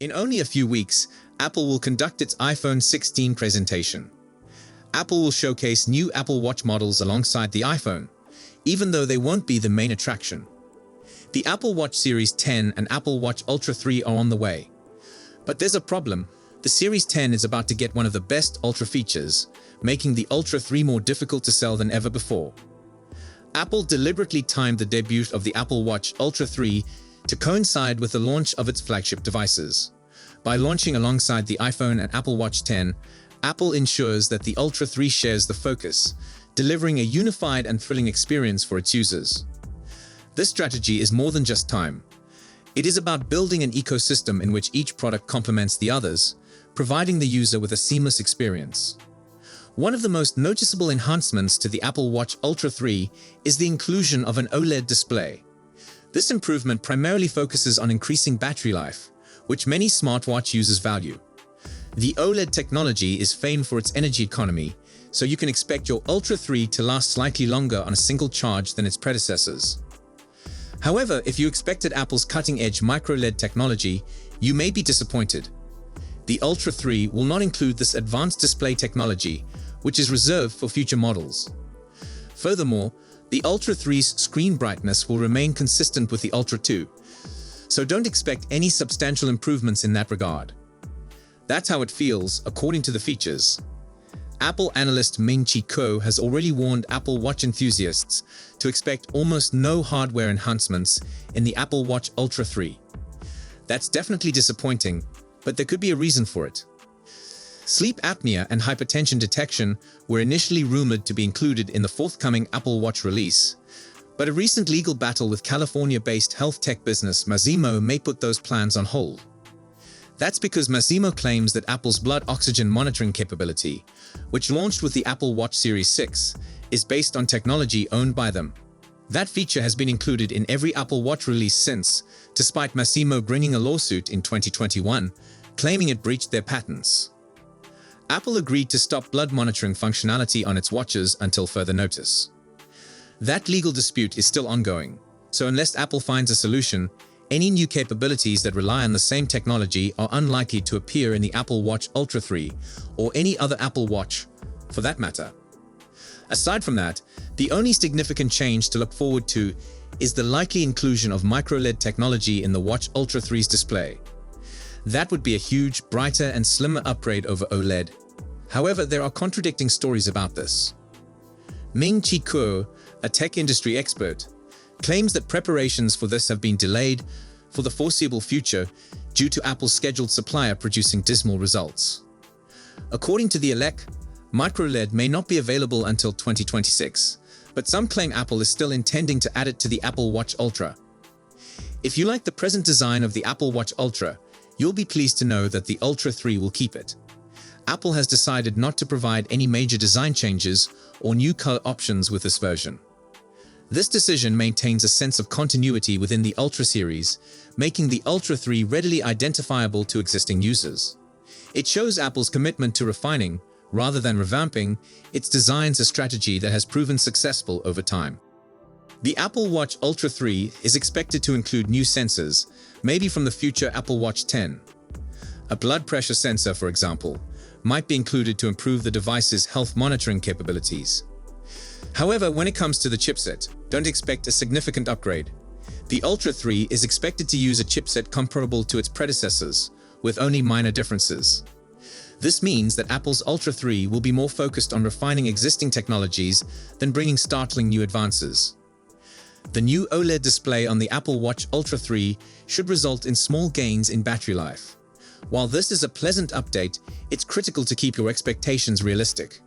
In only a few weeks, Apple will conduct its iPhone 16 presentation. Apple will showcase new Apple Watch models alongside the iPhone, even though they won't be the main attraction. The Apple Watch Series 10 and Apple Watch Ultra 3 are on the way. But there's a problem. The Series 10 is about to get one of the best Ultra features, making the Ultra 3 more difficult to sell than ever before. Apple deliberately timed the debut of the Apple Watch Ultra 3 to coincide with the launch of its flagship devices. By launching alongside the iPhone and Apple Watch 10, Apple ensures that the Ultra 3 shares the focus, delivering a unified and thrilling experience for its users. This strategy is more than just time. It is about building an ecosystem in which each product complements the others, providing the user with a seamless experience. One of the most noticeable enhancements to the Apple Watch Ultra 3 is the inclusion of an OLED display. This improvement primarily focuses on increasing battery life, which many smartwatch users value. The OLED technology is famed for its energy economy, so you can expect your Ultra 3 to last slightly longer on a single charge than its predecessors. However, if you expected Apple's cutting-edge micro-LED technology, you may be disappointed. The Ultra 3 will not include this advanced display technology, which is reserved for future models. Furthermore, the Ultra 3's screen brightness will remain consistent with the Ultra 2, so don't expect any substantial improvements in that regard. That's how it feels, according to the features. Apple analyst Ming-Chi Kuo has already warned Apple Watch enthusiasts to expect almost no hardware enhancements in the Apple Watch Ultra 3. That's definitely disappointing, but there could be a reason for it. Sleep apnea and hypertension detection were initially rumored to be included in the forthcoming Apple Watch release, but a recent legal battle with California-based health tech business Masimo may put those plans on hold. That's because Masimo claims that Apple's blood oxygen monitoring capability, which launched with the Apple Watch Series 6, is based on technology owned by them. That feature has been included in every Apple Watch release since, despite Masimo bringing a lawsuit in 2021, claiming it breached their patents. Apple agreed to stop blood monitoring functionality on its watches until further notice. That legal dispute is still ongoing, so unless Apple finds a solution, any new capabilities that rely on the same technology are unlikely to appear in the Apple Watch Ultra 3 or any other Apple Watch, for that matter. Aside from that, the only significant change to look forward to is the likely inclusion of micro-LED technology in the Watch Ultra 3's display. That would be a huge, brighter and slimmer upgrade over OLED. However, there are contradicting stories about this. Ming-Chi Kuo, a tech industry expert, claims that preparations for this have been delayed for the foreseeable future due to Apple's scheduled supplier producing dismal results. According to the Elec, micro-LED may not be available until 2026, but some claim Apple is still intending to add it to the Apple Watch Ultra. If you like the present design of the Apple Watch Ultra, you'll be pleased to know that the Ultra 3 will keep it. Apple has decided not to provide any major design changes or new color options with this version. This decision maintains a sense of continuity within the Ultra series, making the Ultra 3 readily identifiable to existing users. It shows Apple's commitment to refining, rather than revamping, its designs, a strategy that has proven successful over time. The Apple Watch Ultra 3 is expected to include new sensors, maybe from the future Apple Watch 10. A blood pressure sensor, for example, might be included to improve the device's health monitoring capabilities. However, when it comes to the chipset, don't expect a significant upgrade. The Ultra 3 is expected to use a chipset comparable to its predecessors, with only minor differences. This means that Apple's Ultra 3 will be more focused on refining existing technologies than bringing startling new advances. The new OLED display on the Apple Watch Ultra 3 should result in small gains in battery life. While this is a pleasant update, it's critical to keep your expectations realistic.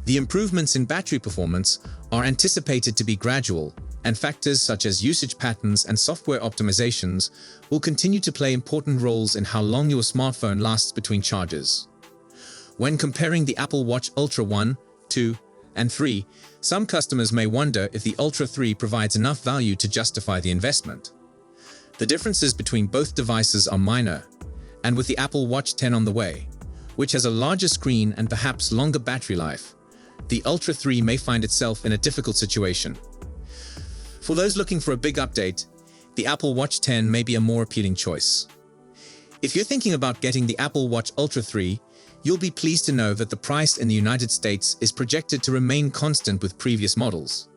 The improvements in battery performance are anticipated to be gradual, and factors such as usage patterns and software optimizations will continue to play important roles in how long your smartphone lasts between charges. When comparing the Apple Watch Ultra 1, 2, and 3, some customers may wonder if the Ultra 3 provides enough value to justify the investment. The differences between both devices are minor, and with the Apple Watch 10 on the way, which has a larger screen and perhaps longer battery life, the Ultra 3 may find itself in a difficult situation. For those looking for a big update, the Apple Watch 10 may be a more appealing choice. If you're thinking about getting the Apple Watch Ultra 3, you'll be pleased to know that the price in the United States is projected to remain constant with previous models.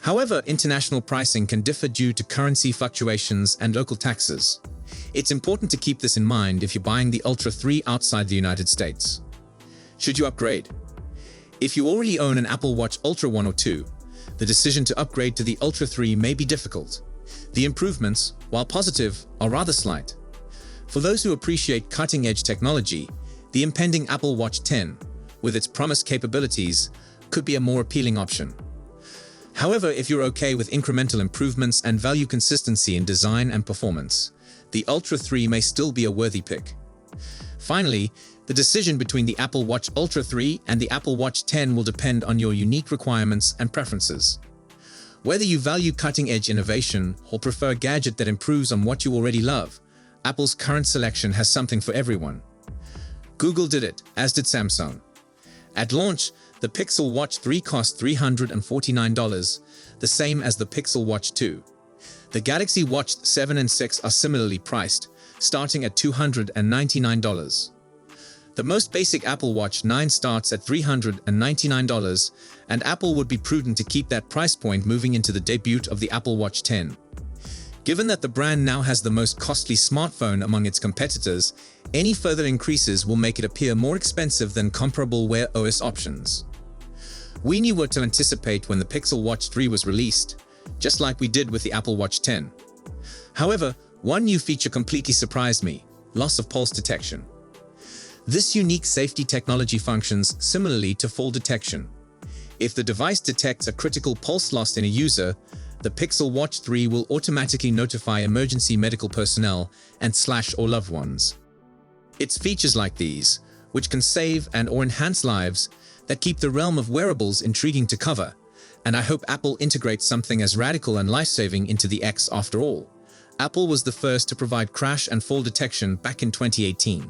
However, international pricing can differ due to currency fluctuations and local taxes. It's important to keep this in mind if you're buying the Ultra 3 outside the United States. Should you upgrade? If you already own an Apple Watch Ultra 1 or 2, the decision to upgrade to the Ultra 3 may be difficult. The improvements, while positive, are rather slight. For those who appreciate cutting-edge technology, the impending Apple Watch 10, with its promised capabilities, could be a more appealing option. However, if you're okay with incremental improvements and value consistency in design and performance, the Ultra 3 may still be a worthy pick. Finally, the decision between the Apple Watch Ultra 3 and the Apple Watch 10 will depend on your unique requirements and preferences. Whether you value cutting-edge innovation or prefer a gadget that improves on what you already love, Apple's current selection has something for everyone. Google did it, as did Samsung. At launch, the Pixel Watch 3 cost $349, the same as the Pixel Watch 2. The Galaxy Watch 7 and 6 are similarly priced, starting at $299. The most basic Apple Watch 9 starts at $399, and Apple would be prudent to keep that price point moving into the debut of the Apple Watch 10. Given that the brand now has the most costly smartphone among its competitors, any further increases will make it appear more expensive than comparable Wear OS options. We knew what to anticipate when the Pixel Watch 3 was released, just like we did with the Apple Watch 10. However, one new feature completely surprised me: loss of pulse detection. This unique safety technology functions similarly to fall detection. If the device detects a critical pulse loss in a user, the Pixel Watch 3 will automatically notify emergency medical personnel and or loved ones. It's features like these, which can save and/or enhance lives, that keep the realm of wearables intriguing to cover, and I hope Apple integrates something as radical and life-saving into the X after all. Apple was the first to provide crash and fall detection back in 2018.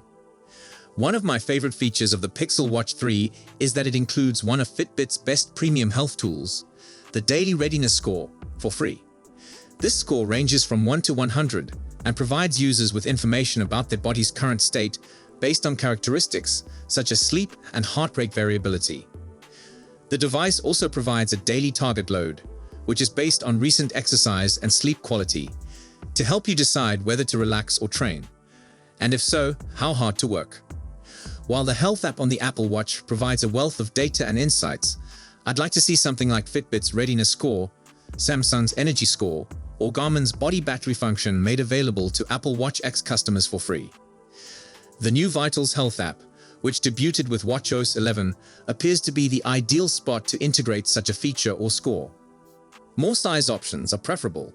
One of my favorite features of the Pixel Watch 3 is that it includes one of Fitbit's best premium health tools, the Daily Readiness Score, for free. This score ranges from 1 to 100 and provides users with information about their body's current state based on characteristics such as sleep and heart rate variability. The device also provides a daily target load, which is based on recent exercise and sleep quality, to help you decide whether to relax or train, and if so, how hard to work. While the health app on the Apple Watch provides a wealth of data and insights, I'd like to see something like Fitbit's Readiness Score, Samsung's Energy Score, or Garmin's Body Battery function made available to Apple Watch X customers for free. The new Vitals Health app, which debuted with watchOS 11, appears to be the ideal spot to integrate such a feature or score. More size options are preferable.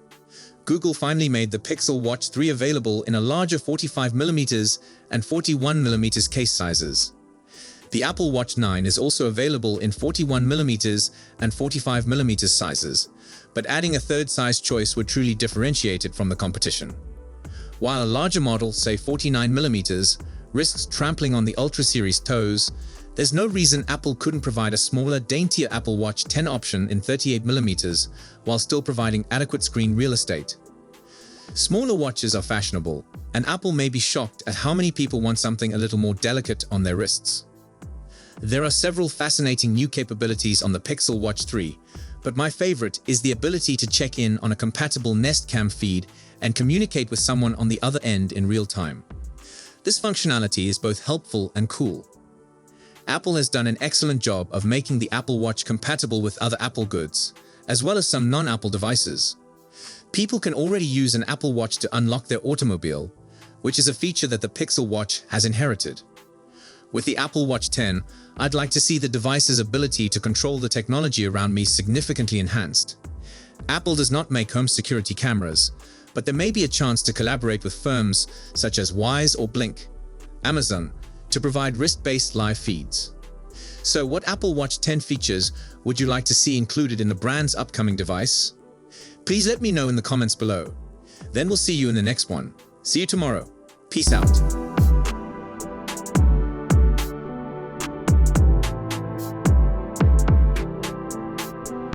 Google finally made the Pixel Watch 3 available in a larger 45mm and 41mm case sizes. The Apple Watch 9 is also available in 41mm and 45mm sizes, but adding a third size choice would truly differentiate it from the competition. While a larger model, say 49mm, risks trampling on the Ultra series toes, there's no reason Apple couldn't provide a smaller, daintier Apple Watch 10 option in 38mm while still providing adequate screen real estate. Smaller watches are fashionable, and Apple may be shocked at how many people want something a little more delicate on their wrists. There are several fascinating new capabilities on the Pixel Watch 3, but my favorite is the ability to check in on a compatible Nest Cam feed and communicate with someone on the other end in real time. This functionality is both helpful and cool. Apple has done an excellent job of making the Apple Watch compatible with other Apple goods, as well as some non-Apple devices. People can already use an Apple Watch to unlock their automobile, which is a feature that the Pixel Watch has inherited. With the Apple Watch 10, I'd like to see the device's ability to control the technology around me significantly enhanced. Apple does not make home security cameras, but there may be a chance to collaborate with firms such as Wyze or Blink, Amazon, to provide wrist-based live feeds. So what Apple Watch 10 features would you like to see included in the brand's upcoming device? Please let me know in the comments below. Then we'll see you in the next one. See you tomorrow. Peace out.